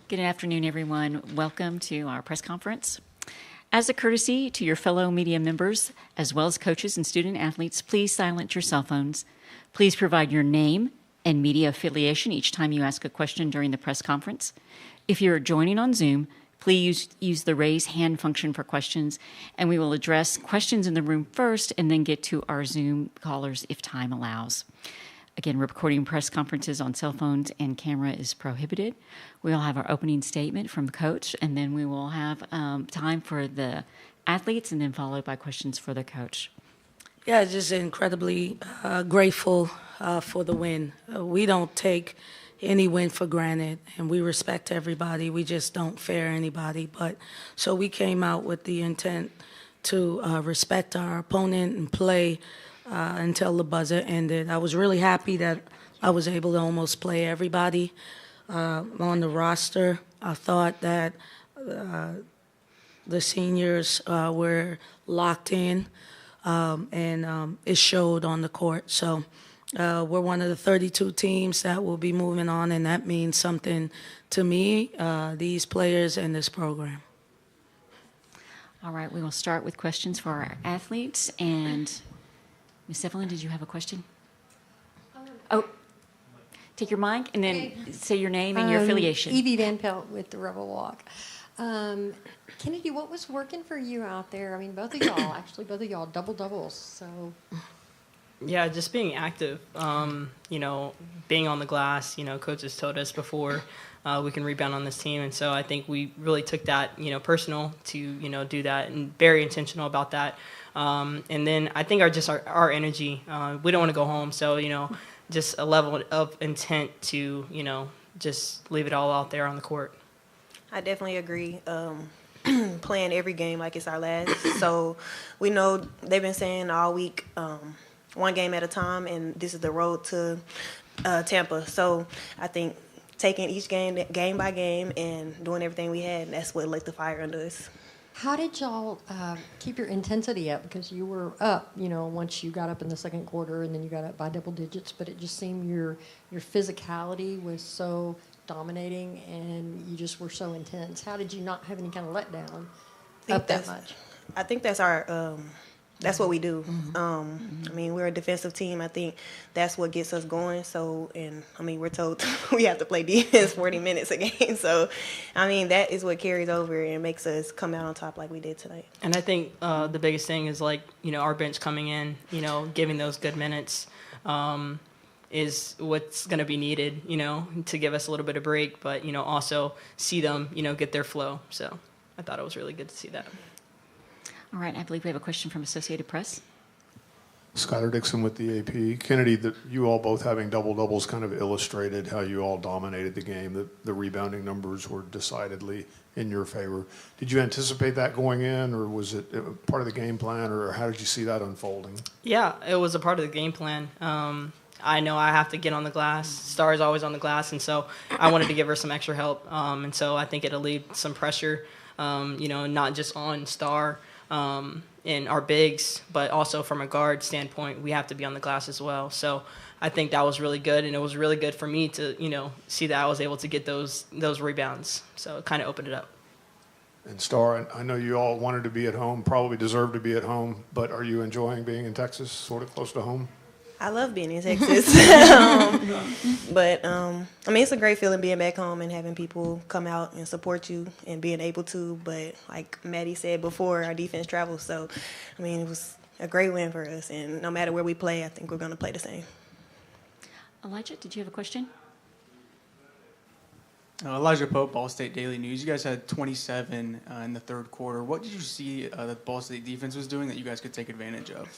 Good afternoon, everyone. Welcome to our press conference. As a courtesy to your fellow media members, as well as coaches and student athletes, please silence your cell phones. Please provide your name and media affiliation each time you ask a question during the press conference. If you're joining on Zoom, please use the raise hand function for questions, and we will address questions in the room first and then get to our Zoom callers if time allows. Again, recording press conferences on cell phones and camera is prohibited. We'll have our opening statement from Coach, and then we will have time for the athletes, and then followed by questions for the coach. Yeah, just incredibly grateful for the win. We don't take any win for granted, and we respect everybody. We just don't fear anybody. So we came out with the intent to respect our opponent and play until the buzzer ended. I was really happy that I was able to almost play everybody on the roster. I thought that the seniors were locked in, and it showed on the court. So we're one of the 32 teams that will be moving on, and that means something to me, these players, and this program. All right, we will start with questions for our athletes. And Ms. Evelyn, did you have a question? Take your mic and then say your name and your affiliation. Evie Van Pelt with the Rebel Walk. Kennedy, what was working for you out there? I mean, both of y'all, double-doubles, so. Yeah, just being active, being on the glass. Coaches told us before we can rebound on this team. And so I think we really took that, personal to, do that, and very intentional about that. And then I think our energy, we don't want to go home. So, just a level of intent to, just leave it all out there on the court. I definitely agree. Playing every game like it's our last. So we know they've been saying all week, one game at a time, and this is the road to Tampa. So I think taking each game by game and doing everything we had, that's what lit the fire under us. How did y'all keep your intensity up? Because you were up, once you got up in the second quarter, and then you got up by double digits, but it just seemed your physicality was so dominating, and you just were so intense. How did you not have any kind of letdown up that much? I think that's our that's what we do. I mean, we're a defensive team. I think that's what gets us going. So, we're told we have to play defense 40 minutes a game. So, that is what carries over and makes us come out on top like we did tonight. And I think the biggest thing is, our bench coming in, giving those good minutes is what's going to be needed, to give us a little bit of break, but, also see them, get their flow. So I thought it was really good to see that. All right, I believe we have a question from Associated Press. Skylar Dixon with the AP. Kennedy, you all both having double-doubles kind of illustrated how you all dominated the game. The rebounding numbers were decidedly in your favor. Did you anticipate that going in, or was it part of the game plan, or how did you see that unfolding? Yeah, it was a part of the game plan. I know I have to get on the glass. Star is always on the glass, and so I wanted to give her some extra help. And so I think it alleviated some pressure, not just on Star, in our bigs, but also from a guard standpoint, we have to be on the glass as well. So I think that was really good, and it was really good for me to, see that I was able to get those rebounds. So it kind of opened it up. And Star, I know you all wanted to be at home, probably deserved to be at home, but are you enjoying being in Texas, sort of close to home? I love being in Texas. But it's a great feeling being back home and having people come out and support you and being able to. But like Maddie said before, our defense travels. So, it was a great win for us. And no matter where we play, I think we're going to play the same. Elijah, did you have a question? Elijah Pope, Ball State Daily News. You guys had 27 in the third quarter. What did you see that Ball State defense was doing that you guys could take advantage of?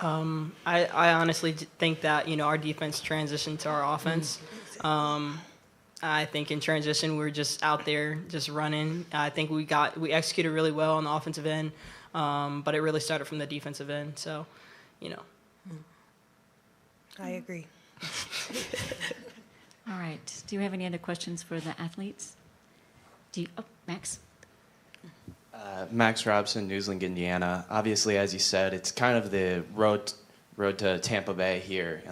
I honestly think that, our defense transitioned to our offense. I think in transition, we were just out there just running. I think we executed really well on the offensive end, but it really started from the defensive end. So, I agree. All right. Do you have any other questions for the athletes? Max? Max Robson, Newslink, Indiana. Obviously, as you said, it's kind of the road to Tampa Bay here.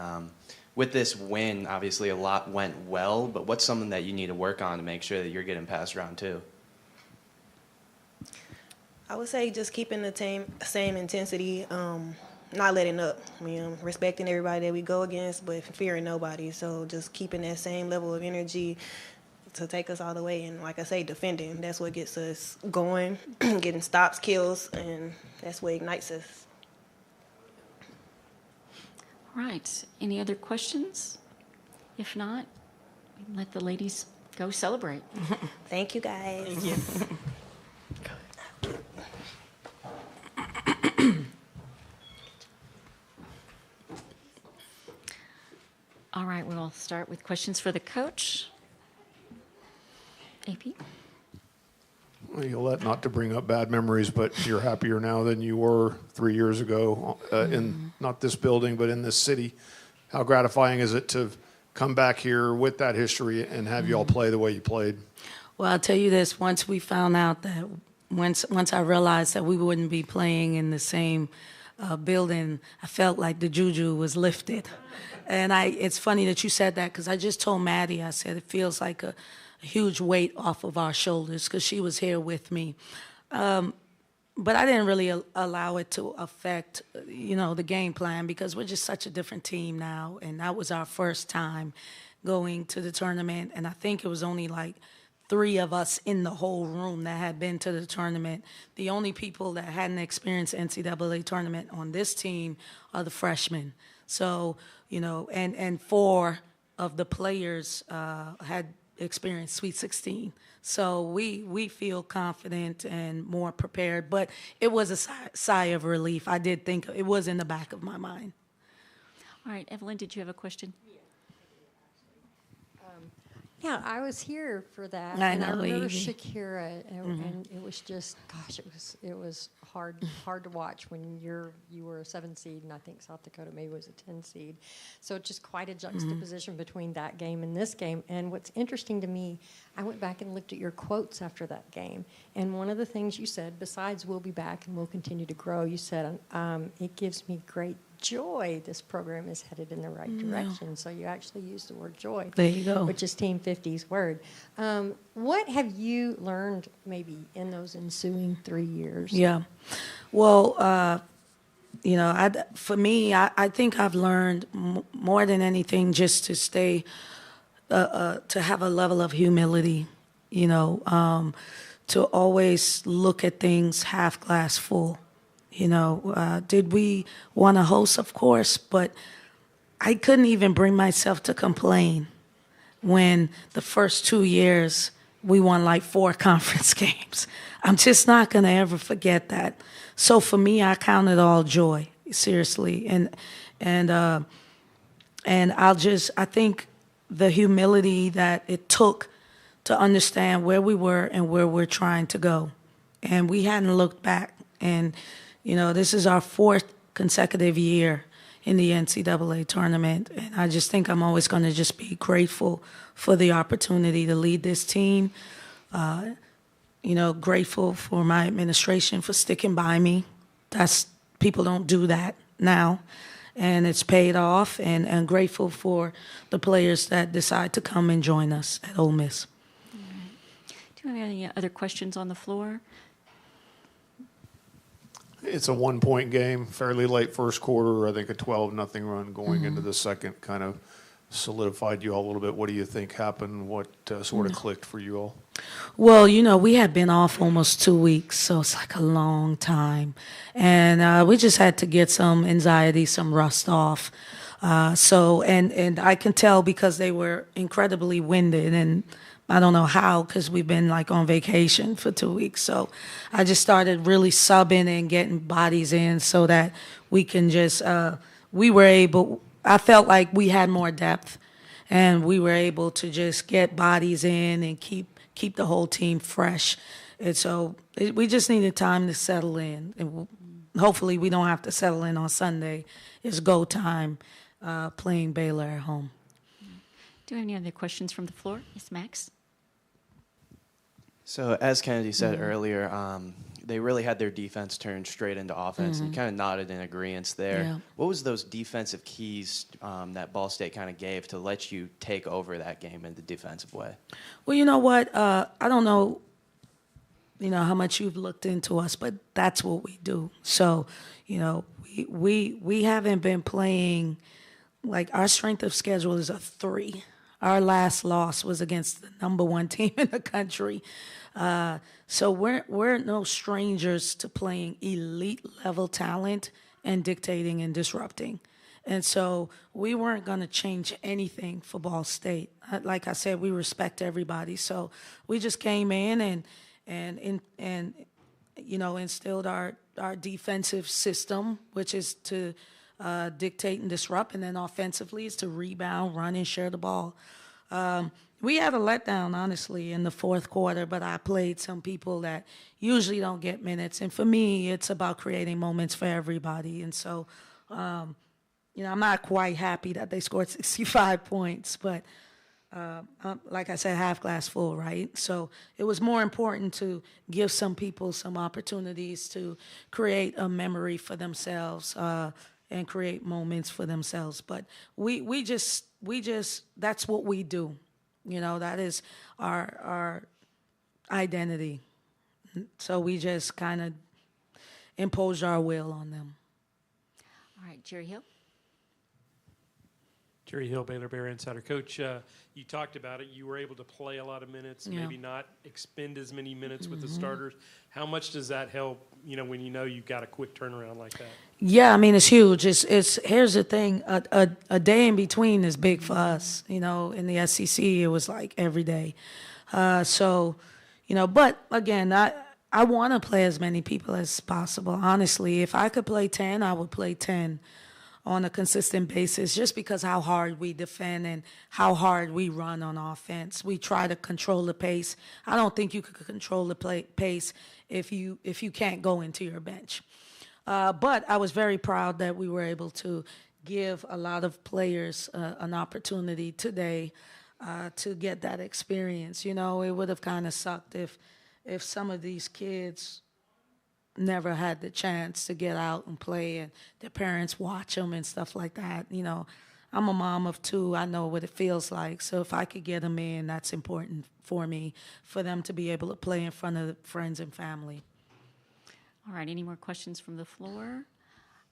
with this win, obviously a lot went well, but what's something that you need to work on to make sure that you're getting past round 2? I would say just keeping the same intensity, not letting up. I mean, respecting everybody that we go against, but fearing nobody. So just keeping that same level of energy to take us all the way. And like I say, defending. That's what gets us going, getting stops, kills, and that's what ignites us. All right. Any other questions? If not, let the ladies go celebrate. Thank you, guys. Thank you. All right, we'll start with questions for the coach. AP? Well, Yolette, not to bring up bad memories, but you're happier now than you were 3 years ago in not this building, but in this city. How gratifying is it to come back here with that history and have you all play the way you played? Well, I'll tell you this, once we found out that, once I realized that we wouldn't be playing in the same building, I felt like the juju was lifted. And it's funny that you said that, because I just told Maddie, I said, it feels like a huge weight off of our shoulders, because she was here with me. But I didn't really allow it to affect, the game plan, because we're just such a different team now. And that was our first time going to the tournament. And I think it was only like 3 of us in the whole room that had been to the tournament. The only people that hadn't experienced NCAA tournament on this team are the freshmen. So, and 4 of the players had experienced Sweet 16. So we feel confident and more prepared. But it was a sigh of relief. I did think it was in the back of my mind. All right, Evelyn, did you have a question? Yeah, I was here for that. I and know, I remember Evie. Shakira, and it was just, gosh, it was hard to watch when you were a 7 seed, and I think South Dakota maybe was a 10 seed. So just quite a juxtaposition between that game and this game. And what's interesting to me, I went back and looked at your quotes after that game, and one of the things you said, besides "we'll be back and we'll continue to grow," you said, "It gives me great joy this program is headed in the right direction." So you actually used the word joy. There you go. Which is Team 50's word. What have you learned maybe in those ensuing 3 years? Yeah. Well, for me, I think I've learned more than anything just to stay, to have a level of humility, to always look at things half glass full. Did we want to host? Of course, but I couldn't even bring myself to complain when the first 2 years we won like 4 conference games. I'm just not going to ever forget that. So for me, I count it all joy, seriously. And I think the humility that it took to understand where we were and where we're trying to go. And we hadn't looked back. And this is our 4th consecutive year in the NCAA tournament. And I just think I'm always going to just be grateful for the opportunity to lead this team. Grateful for my administration for sticking by me. People don't do that now. And it's paid off. And grateful for the players that decide to come and join us at Ole Miss. All right. Do we have any other questions on the floor? It's a 1-point game, fairly late first quarter. I think a 12-0 run going into the second kind of solidified you all a little bit. What do you think happened? What sort of clicked for you all? Well, we had been off almost 2 weeks, so it's like a long time. And we just had to get some anxiety, some rust off. And I can tell because they were incredibly winded, and I don't know how, because we've been like on vacation for 2 weeks. So I just started really subbing and getting bodies in so that we can just, I felt like we had more depth, and we were able to just get bodies in and keep the whole team fresh. And so we just needed time to settle in. And hopefully we don't have to settle in on Sunday. It's go time playing Baylor at home. Do we have any other questions from the floor? Yes, Max? So as Kennedy said earlier, they really had their defense turned straight into offense, and you kind of nodded in agreement there. Yeah. What was those defensive keys that Ball State kind of gave to let you take over that game in the defensive way? Well, you know what? I don't know, how much you've looked into us, but that's what we do. So, we haven't been playing, like, our strength of schedule is a 3. Our last loss was against the number 1 team in the country. So we're no strangers to playing elite level talent and dictating and disrupting. And so we weren't going to change anything for Ball State. Like I said, we respect everybody. So we just came in and instilled our defensive system, which is to dictate and disrupt, and then offensively is to rebound, run, and share the ball. We had a letdown, honestly, in the fourth quarter, but I played some people that usually don't get minutes. And for me, it's about creating moments for everybody. And so, I'm not quite happy that they scored 65 points, but like I said, half glass full, right? So it was more important to give some people some opportunities to create a memory for themselves and create moments for themselves. But we just that's what we do. That is our identity. So we just kind of imposed our will on them. All right, Jerry Hill. Jerry Hill, Baylor Bear Insider. Coach, you talked about it. You were able to play a lot of minutes, maybe not expend as many minutes with the starters. How much does that help, when you've got a quick turnaround like that? Yeah, I mean, it's huge. It's here's the thing. A day in between is big for us. In the SEC, it was like every day. But again, I want to play as many people as possible. Honestly, if I could play 10, I would play 10. On a consistent basis, just because how hard we defend and how hard we run on offense. We try to control the pace. I don't think you could control the pace if you can't go into your bench. But I was very proud that we were able to give a lot of players an opportunity today to get that experience. It would have kind of sucked if some of these kids never had the chance to get out and play and their parents watch them and stuff like that. I'm a mom of 2. I know what it feels like. So if I could get them in, that's important for me, for them to be able to play in front of friends and family. All right, any more questions from the floor?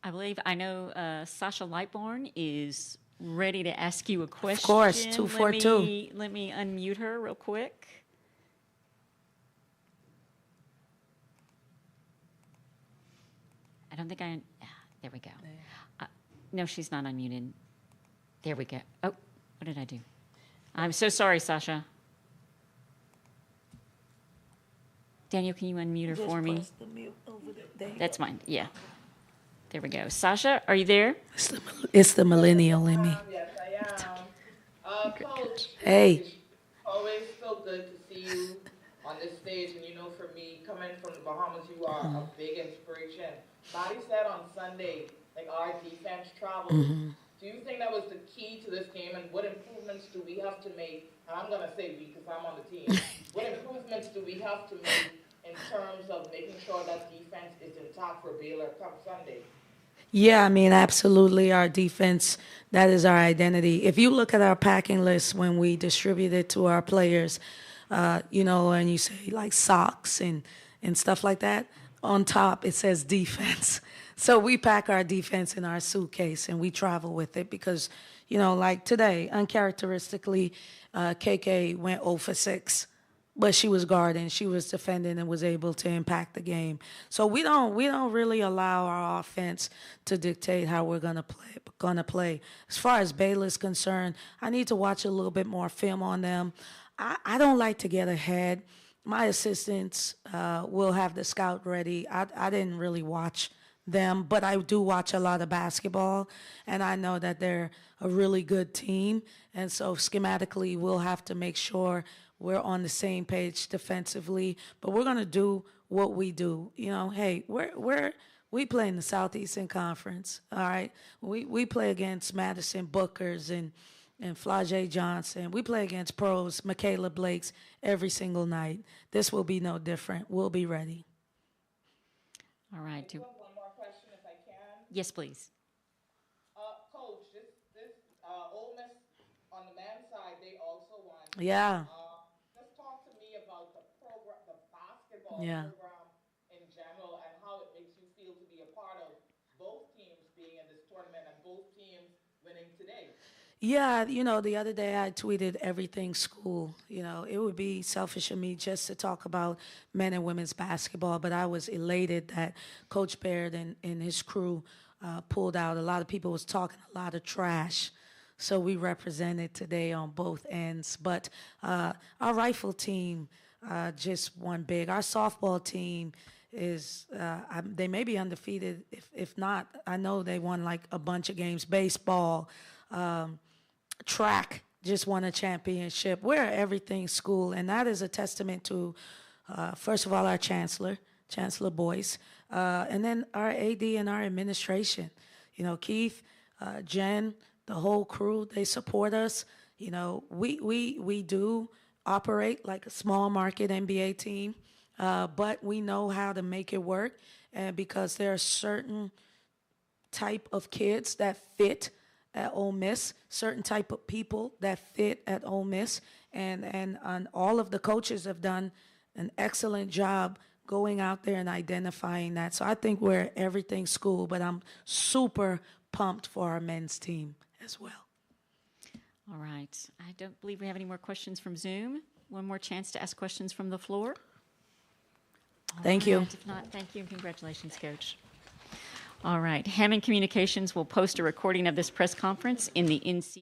I know Sasha Lightborn is ready to ask you a question. Of course, 242. Let me unmute her real quick. I don't think there we go. No, she's not unmuted. There we go. Oh, what did I do? I'm so sorry, Sasha. Daniel, can you unmute her for me? The mute over there. That's mine. Yeah. There we go. Sasha, are you there? It's the millennial in me. Yes, I am. Coach, Hey. always so good to see you on this stage. And for me, coming from the Bahamas, you are a big inspiration. Body said on Sunday, our defense traveled. Do you think that was the key to this game? And what improvements do we have to make? And I'm going to say we because I'm on the team. What improvements do we have to make in terms of making sure that defense is intact for Baylor come Sunday? Yeah, I mean, absolutely. Our defense, that is our identity. If you look at our packing list when we distribute it to our players, and you say like socks and stuff like that, on top it says defense. So we pack our defense in our suitcase and we travel with it because, like today, uncharacteristically, KK went 0 for 6. But she was guarding, she was defending, and was able to impact the game. So we don't really allow our offense to dictate how we're gonna play. As far as Baylor's concerned, I need to watch a little bit more film on them. I don't like to get ahead. My assistants will have the scout ready. I didn't really watch them, but I do watch a lot of basketball, and I know that they're a really good team. And so schematically, we'll have to make sure we're on the same page defensively, but we're going to do what we do. Hey, we play in the Southeastern Conference, all right? We play against Madison Bookers and Flau'jae Johnson. We play against pros, Michaela Blakes, every single night. This will be no different. We'll be ready. All right. I do have one more question if I can. Yes, please. Coach, this Ole Miss on the men's side, they also won. Yeah. Just talk to me about the program, the basketball Yeah. program in general, and how it makes you feel to be a part of both teams being in this tournament and both teams winning today. Yeah, the other day I tweeted everything school. It would be selfish of me just to talk about men and women's basketball, but I was elated that Coach Baird and his crew pulled out. A lot of people was talking a lot of trash. So we represented today on both ends. But our rifle team just won big. Our softball team they may be undefeated. If not, I know they won like a bunch of games. Baseball, track just won a championship. We're an everything school, and that is a testament to, first of all, our Chancellor Boyce, and then our AD and our administration. Keith, Jen, the whole crew, they support us. We do operate like a small market NBA team, but we know how to make it work, and because there are certain type of kids that fit at Ole Miss, certain type of people that fit at Ole Miss, and all of the coaches have done an excellent job going out there and identifying that. So I think we're everything school, but I'm super pumped for our men's team as well. All right. I don't believe we have any more questions from Zoom. One more chance to ask questions from the floor. Thank you. If not, thank you and congratulations, Coach. All right. Hammond Communications will post a recording of this press conference in the NCAA.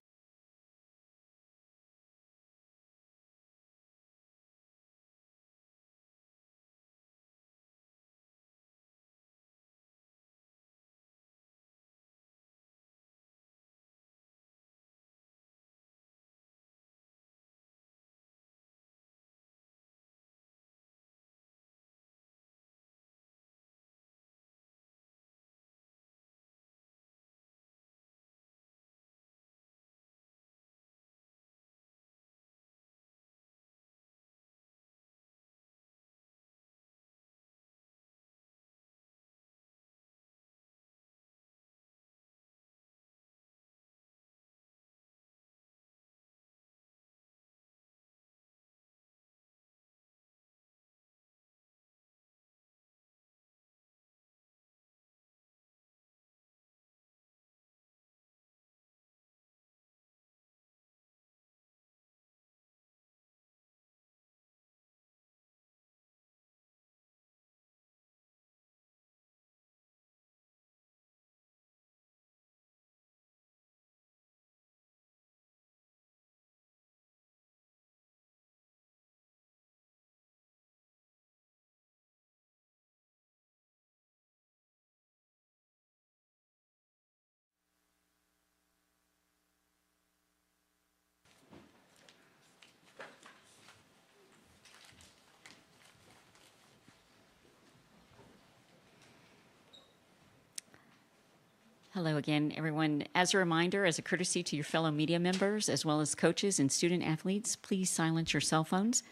Hello again, everyone. As a reminder, as a courtesy to your fellow media members, as well as coaches and student athletes, please silence your cell phones.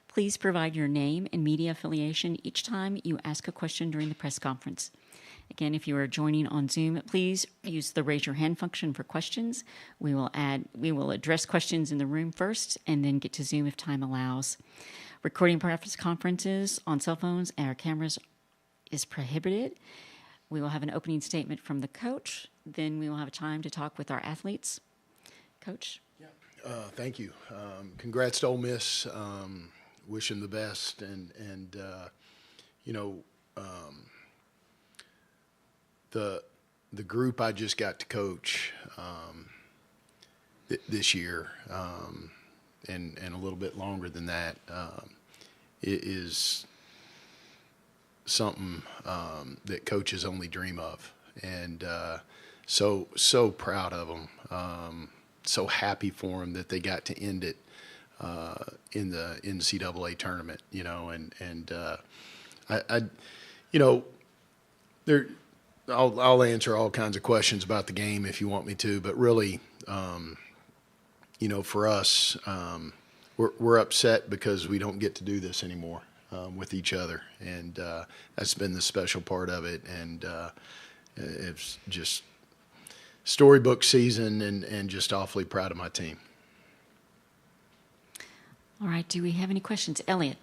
Please provide your name and media affiliation each time you ask a question during the press conference. Again, if you are joining on Zoom, please use the raise your hand function for questions. We will address questions in the room first and then get to Zoom if time allows. Recording press conferences on cell phones and our cameras is prohibited. We will have an opening statement from the coach. Then we will have time to talk with our athletes. Coach? Thank you. Congrats to Ole Miss. Wish them the best. And the group I just got to coach this year and a little bit longer than that it is something that coaches only dream of, and so proud of them. So happy for them that they got to end it in the NCAA tournament. I'll answer all kinds of questions about the game if you want me to, but really, for us, we're upset because we don't get to do this anymore. with each other, and that's been the special part of it. And it's just storybook season, and just awfully proud of my team. All right, do we have any questions? Elliot.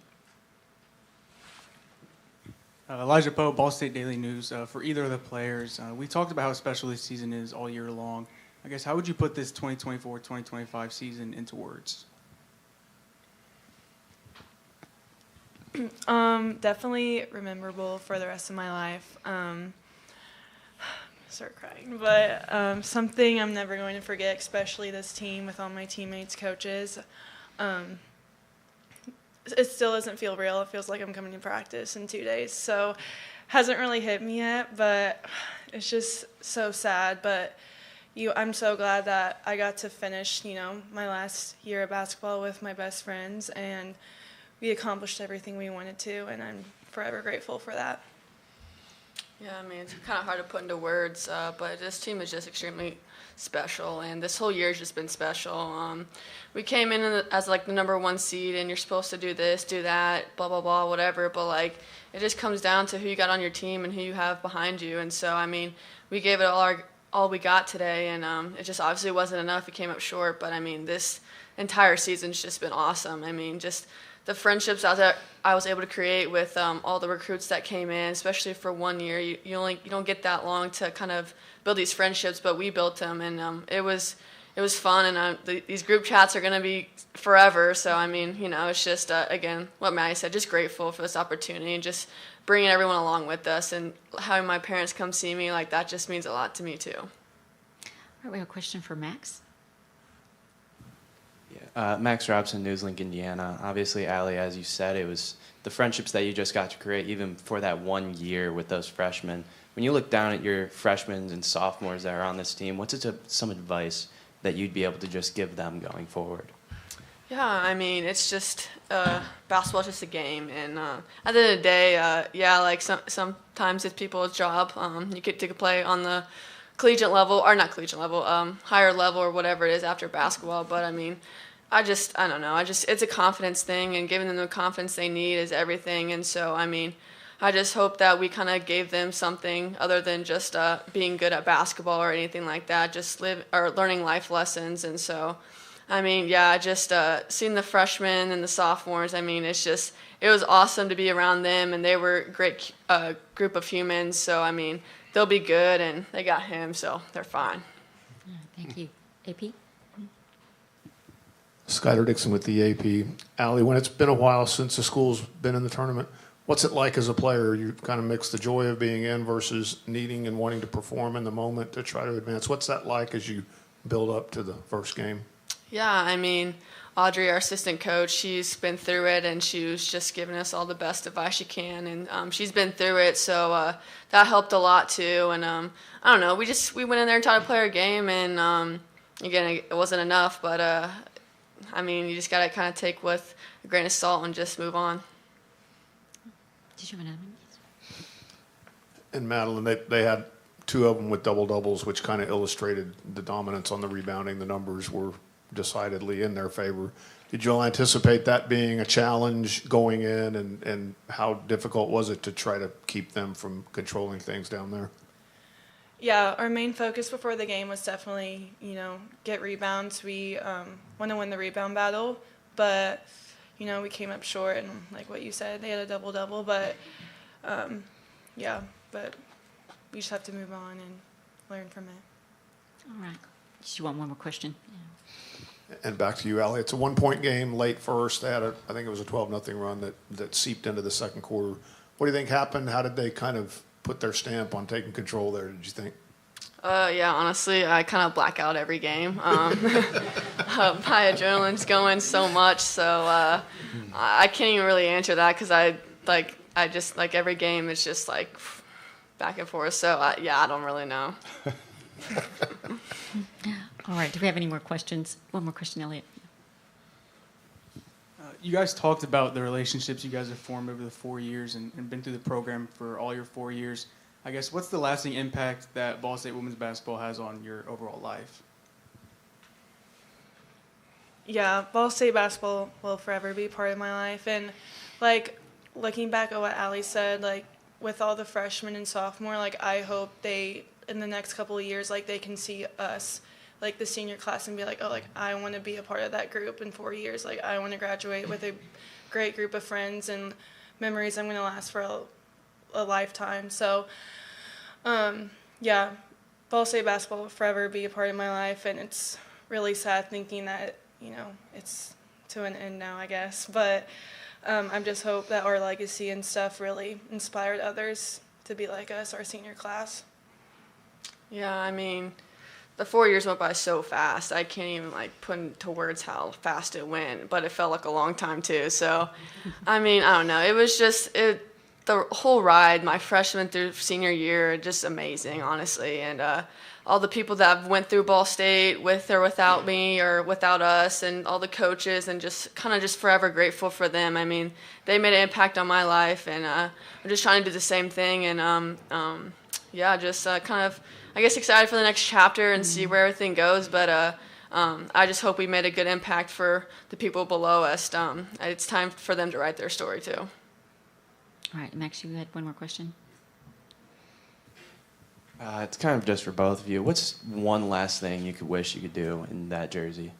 Elijah Poe, Ball State Daily News. For either of the players, we talked about how special this season is all year long. I guess, how would you put this 2024-2025 season into words? Definitely memorable for the rest of my life. Start crying, but something I'm never going to forget, especially this team with all my teammates, coaches. It still doesn't feel real. It feels like I'm coming to practice in 2 days. So hasn't really hit me yet, but it's just so sad. But I'm so glad that I got to finish, my last year of basketball with my best friends, and we accomplished everything we wanted to, and I'm forever grateful for that. Yeah, I mean, it's kind of hard to put into words, but this team is just extremely special, and this whole year has just been special. We came in as the number 1 seed, and you're supposed to do this, do that, blah, blah, blah, whatever, but it just comes down to who you got on your team and who you have behind you. And so, I mean, we gave it all we got today, and it just obviously wasn't enough. It came up short, but I mean, this entire season's just been awesome. I mean, just the friendships I was able to create with all the recruits that came in, especially for 1 year. You don't get that long to kind of build these friendships, but we built them, and it was fun. And these group chats are going to be forever. So I mean, it's just again what Maddie said, just grateful for this opportunity and just bringing everyone along with us, and having my parents come see me, that just means a lot to me too. All right, we have a question for Max. Max Robson, Newslink, Indiana. Obviously, Allie, as you said, it was the friendships that you just got to create, even for that 1 year with those freshmen. When you look down at your freshmen and sophomores that are on this team, what's some advice that you'd be able to just give them going forward? Yeah, I mean, it's just basketball's just a game, and at the end of the day, sometimes it's people's job. You get to play on the collegiate level, or not collegiate level, higher level or whatever it is after basketball. But I mean, I don't know. It's a confidence thing, and giving them the confidence they need is everything. And so, I mean, I just hope that we kind of gave them something other than just being good at basketball or anything like that, just learning life lessons. And so, I mean, yeah, just seeing the freshmen and the sophomores, I mean, it was awesome to be around them, and they were a great group of humans. So, I mean, they'll be good, and they got him, so they're fine. Thank you. AP? Skylar Dixon with the AP. Allie, when it's been a while since the school's been in the tournament, what's it like as a player? You kind of mix the joy of being in versus needing and wanting to perform in the moment to try to advance. What's that like as you build up to the first game? Yeah, I mean, Audrey, our assistant coach, she's been through it, and she was just giving us all the best advice she can, and she's been through it, so that helped a lot too. And I don't know, we went in there and tried to play our game, and again, it wasn't enough, but I mean, you just got to kind of take with a grain of salt and just move on. Did you have another one? And Madeline, they had 2 of them with double-doubles, which kind of illustrated the dominance on the rebounding. The numbers were decidedly in their favor. Did you all anticipate that being a challenge going in, and how difficult was it to try to keep them from controlling things down there? Yeah, our main focus before the game was definitely, get rebounds. We want to win the rebound battle, but, we came up short, and like what you said, they had a double-double, but, but we just have to move on and learn from it. All right. Did you want one more question? Yeah. And back to you, Allie. It's a 1-point game, late first. They had I think it was a 12-0 run that seeped into the second quarter. What do you think happened? How did they kind of put their stamp on taking control there, did you think? Yeah, honestly, I kind of black out every game. My adrenaline's going so much, so I can't even really answer that because I just every game is just back and forth. So I don't really know. All right. Do we have any more questions? One more question, Elliot. You guys talked about the relationships you guys have formed over the 4 years and been through the program for all your 4 years. I guess, what's the lasting impact that Ball State women's basketball has on your overall life? Yeah, Ball State basketball will forever be part of my life. And, looking back at what Allie said, like with all the freshmen and sophomore, like I hope they in the next couple of years, like they can see us, like the senior class, and be like, oh, like I want to be a part of that group in 4 years. Like I want to graduate with a great group of friends and memories I'm going to last for a lifetime. So, yeah, Ball State basketball will forever be a part of my life, and it's really sad thinking that, you know, it's to an end now, I guess. But I just hope that our legacy and stuff really inspired others to be like us, our senior class. Yeah, I mean, the 4 years went by so fast. I can't even like put into words how fast it went, but it felt like a long time too. So, I mean, I don't know. It was just the whole ride, my freshman through senior year, just amazing, honestly. And all the people that have went through Ball State with or without me or without us, and all the coaches, and just kind of just forever grateful for them. I mean, they made an impact on my life, and I'm just trying to do the same thing. And yeah, just kind of, I guess, excited for the next chapter and see where everything goes. But I just hope we made a good impact for the people below us. It's time for them to write their story too. All right, Max, you had one more question. It's kind of just for both of you. What's one last thing you could wish you could do in that jersey?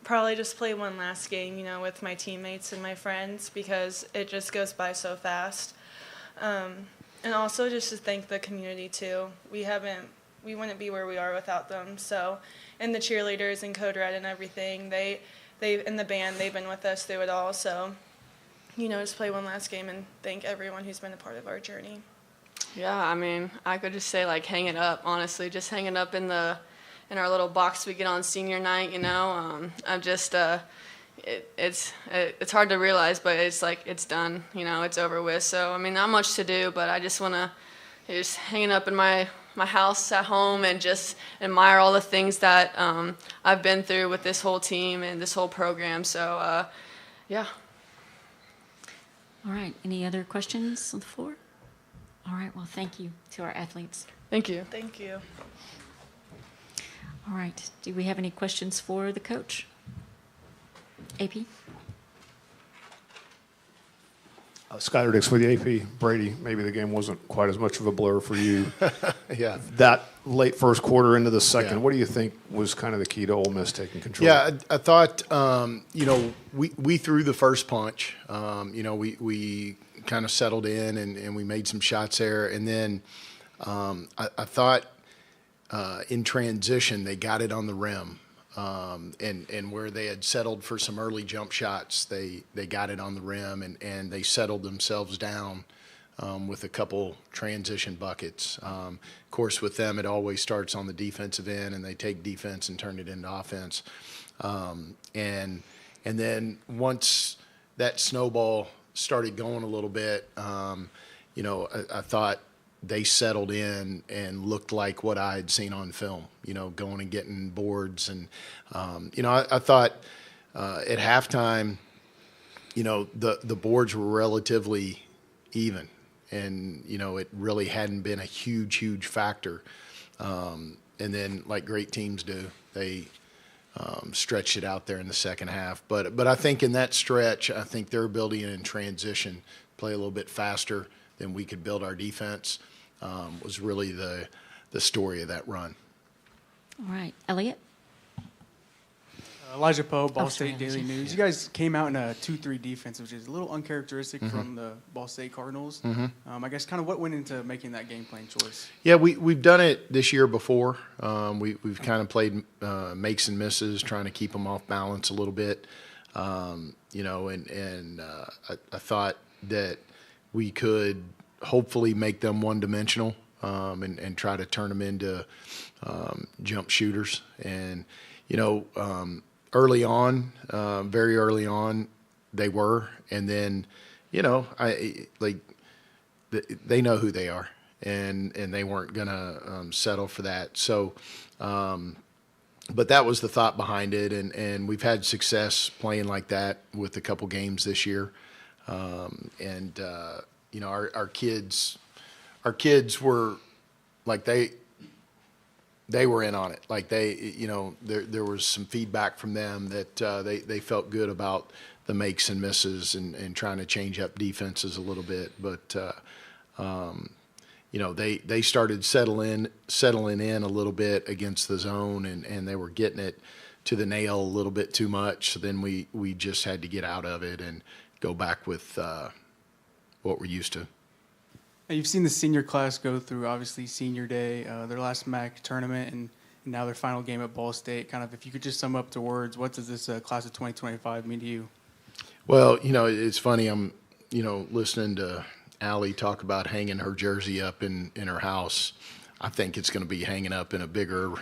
Probably just play one last game, you know, with my teammates and my friends, because it just goes by so fast. And also just to thank the community too. We wouldn't be where we are without them. So, and the cheerleaders and Code Red and everything, they in the band, they've been with us through it all. So, you know, just play one last game and thank everyone who's been a part of our journey. Yeah, I mean, I could just say like hang it up, honestly. Just hang it up in our little box we get on senior night, you know. I'm just it's hard to realize, but it's like it's done, you know, it's over with. So I mean, not much to do, but I just want to just hang it up in my house at home and just admire all the things that I've been through with this whole team and this whole program. So yeah. All right, any other questions on the floor? All right, well, thank you to our athletes. Thank you. Thank you. All right, do we have any questions for the coach? AP? Skylar Dix with the AP. Brady, maybe the game wasn't quite as much of a blur for you. Yeah. That late first quarter into the second, Yeah. what do you think was kind of the key to Ole Miss taking control? Yeah, I thought, you know, we threw the first punch. You know, we kind of settled in and we made some shots there. And then I thought in transition they got it on the rim. And where they had settled for some early jump shots, they got it on the rim and they settled themselves down with a couple transition buckets. Of course, with them, it always starts on the defensive end, and they take defense and turn it into offense. And then once that snowball started going a little bit, you know, I thought they settled in and looked like what I had seen on film, you know, going and getting boards. And, you know, I thought at halftime, you know, the boards were relatively even. And, you know, it really hadn't been a huge factor. And then, like great teams do, they stretched it out there in the second half. But I think in that stretch, I think their ability in transition, play a little bit faster than we could build our defense, was really the story of that run. All right, Elliot? Elijah Poe, Ball sorry, State Daily Elijah. News. You guys came out in a 2-3 defense, which is a little uncharacteristic from the Ball State Cardinals. I guess kind of what went into making that game plan choice? Yeah, we've done it this year before. We've kind of played makes and misses, trying to keep them off balance a little bit. You know, and I thought that we could hopefully make them one-dimensional and try to turn them into jump shooters. And, you know, early on, very early on, they were. And then, you know, they know who they are, and they weren't going to settle for that. So, but that was the thought behind it, and we've had success playing like that with a couple games this year. You know, our kids were like they were in on it. Like there was some feedback from them that they felt good about the makes and misses and trying to change up defenses a little bit. But they started settling in a little bit against the zone, and they were getting it to the nail a little bit too much. So then we just had to get out of it and go back with what we're used to. Now, you've seen the senior class go through, obviously, senior day, their last MAC tournament, and now their final game at Ball State. Kind of, if you could just sum up to words, what does this class of 2025 mean to you? Well, it's funny. I'm, listening to Allie talk about hanging her jersey up in her house. I think it's going to be hanging up in a bigger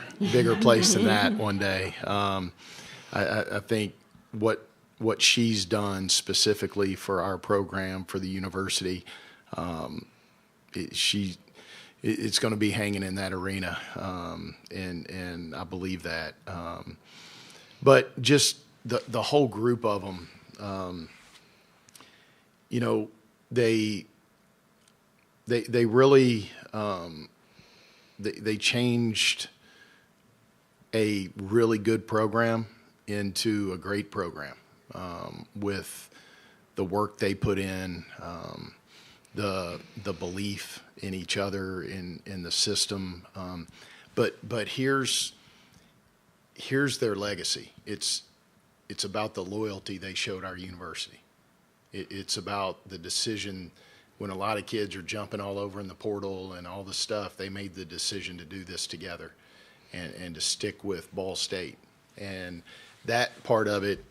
place than that one day. I think what she's done specifically for our program, for the university, it's going to be hanging in that arena, and I believe that. But just the whole group of them, they really they changed a really good program into a great program with the work they put in. The belief in each other, in the system, but here's their legacy. It's about the loyalty they showed our university. It's about the decision when a lot of kids are jumping all over in the portal and all the stuff. They made the decision to do this together and to stick with Ball State, and that part of it.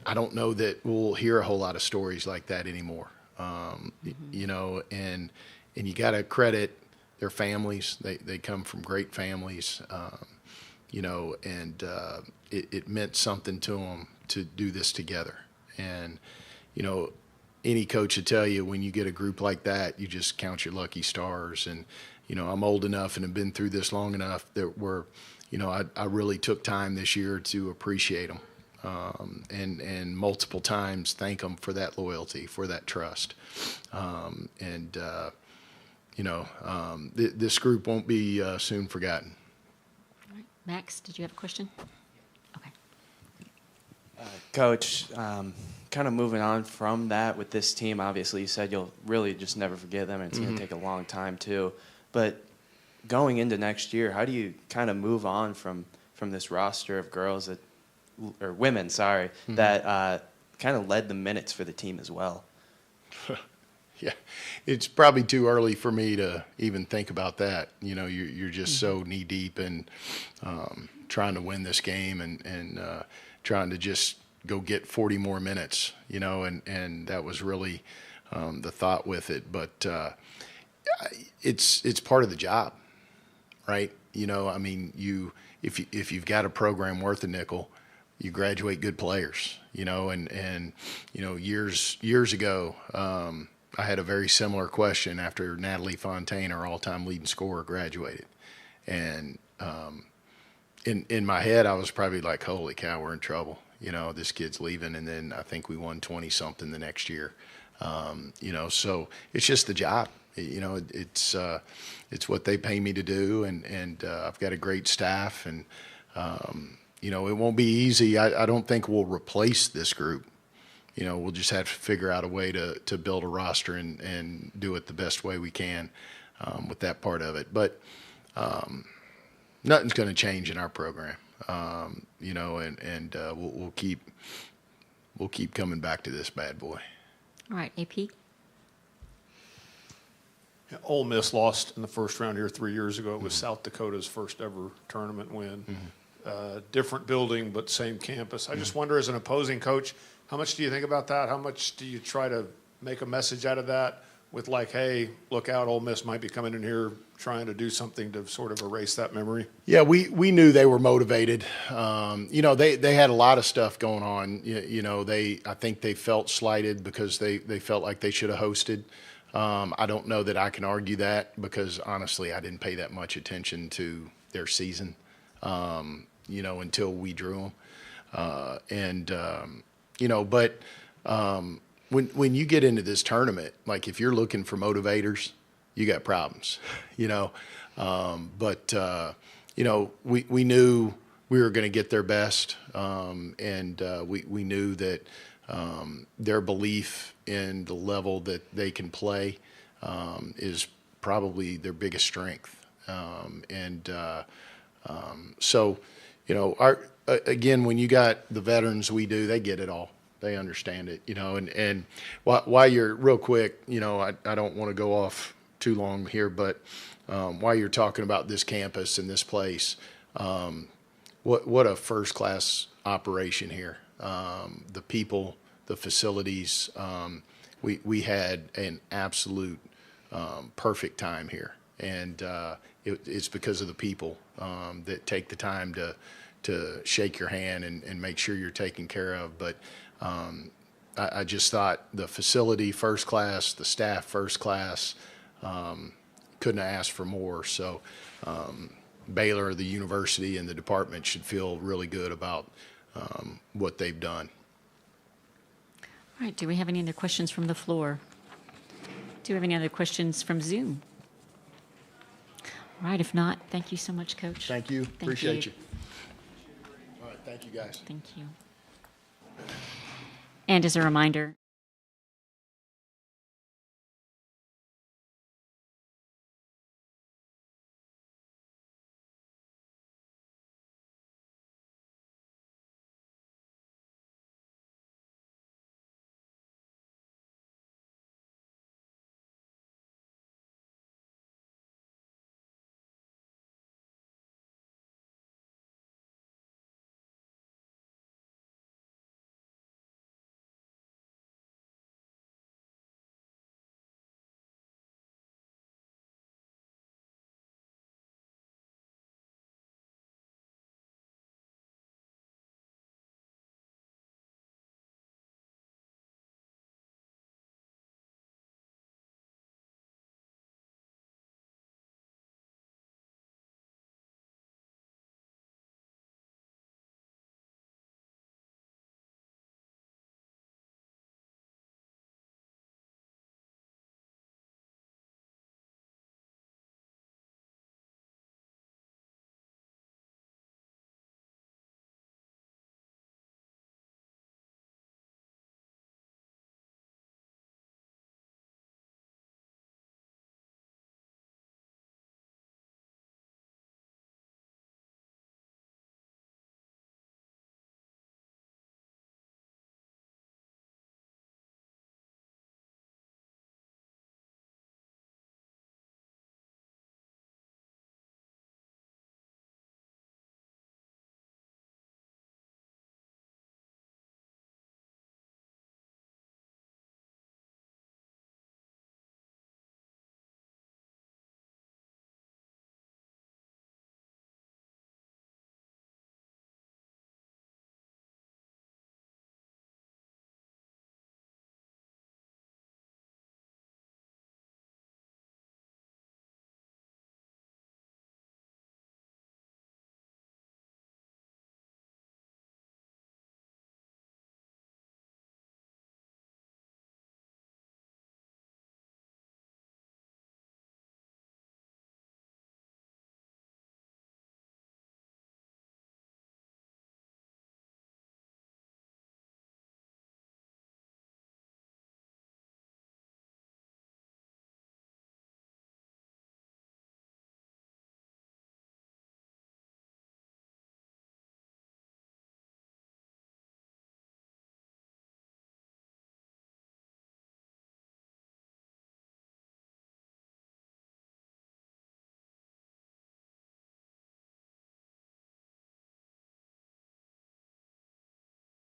I don't know that we'll hear a whole lot of stories like that anymore. And you got to credit their families. They come from great families, and it meant something to them to do this together. And, any coach would tell you when you get a group like that, you just count your lucky stars. And, I'm old enough and have been through this long enough that I really took time this year to appreciate them. And multiple times thank them for that loyalty, for that trust. This group won't be soon forgotten. All right. Max, did you have a question? Okay. Coach, kind of moving on from that with this team, obviously you said you'll really just never forget them, and it's going to take a long time too. But going into next year, how do you kind of move on from this roster of girls or women, that kind of led the minutes for the team as well? Yeah, it's probably too early for me to even think about that. You're just so knee deep in trying to win this game and trying to just go get 40 more minutes, and that was really the thought with it. But it's part of the job, right? If you've got a program worth a nickel, you graduate good players, and years ago, I had a very similar question after Natalie Fontaine, our all-time leading scorer, graduated. And in my head, I was probably like, holy cow, we're in trouble. This kid's leaving. And then I think we won 20-something the next year. So it's just the job. It's what they pay me to do. And I've got a great staff. And, it won't be easy. I don't think we'll replace this group. We'll just have to figure out a way to build a roster and do it the best way we can with that part of it. But nothing's going to change in our program, and we'll keep coming back to this bad boy. All right, AP. Yeah, Ole Miss lost in the first round here 3 years ago. It was South Dakota's first ever tournament win. Different building, but same campus. I just wonder, as an opposing coach, how much do you think about that? How much do you try to make a message out of that with like, hey, look out, Ole Miss might be coming in here trying to do something to sort of erase that memory? Yeah, we knew they were motivated. They had a lot of stuff going on. I think they felt slighted because they felt like they should have hosted. I don't know that I can argue that because, honestly, I didn't pay that much attention to their season, until we drew them. But when you get into this tournament, like if you're looking for motivators, you got problems, we knew we were going to get their best, and we knew that their belief in the level that they can play is probably their biggest strength. So, again, when you got the veterans we do, they get it all. They understand it, and while you're real quick, I don't want to go off too long here, but while you're talking about this campus and this place, what a first-class operation here. The people, the facilities, we had an absolute perfect time here, and it's because of the people that take the time to shake your hand and make sure you're taken care of. But I just thought the facility first class, the staff first class, couldn't have asked for more. So Baylor, the university, and the department should feel really good about what they've done. All right, do we have any other questions from the floor? Do we have any other questions from Zoom? All right, if not, thank you so much, Coach. Thank you. Appreciate you. All right, thank you, guys. Thank you. And as a reminder,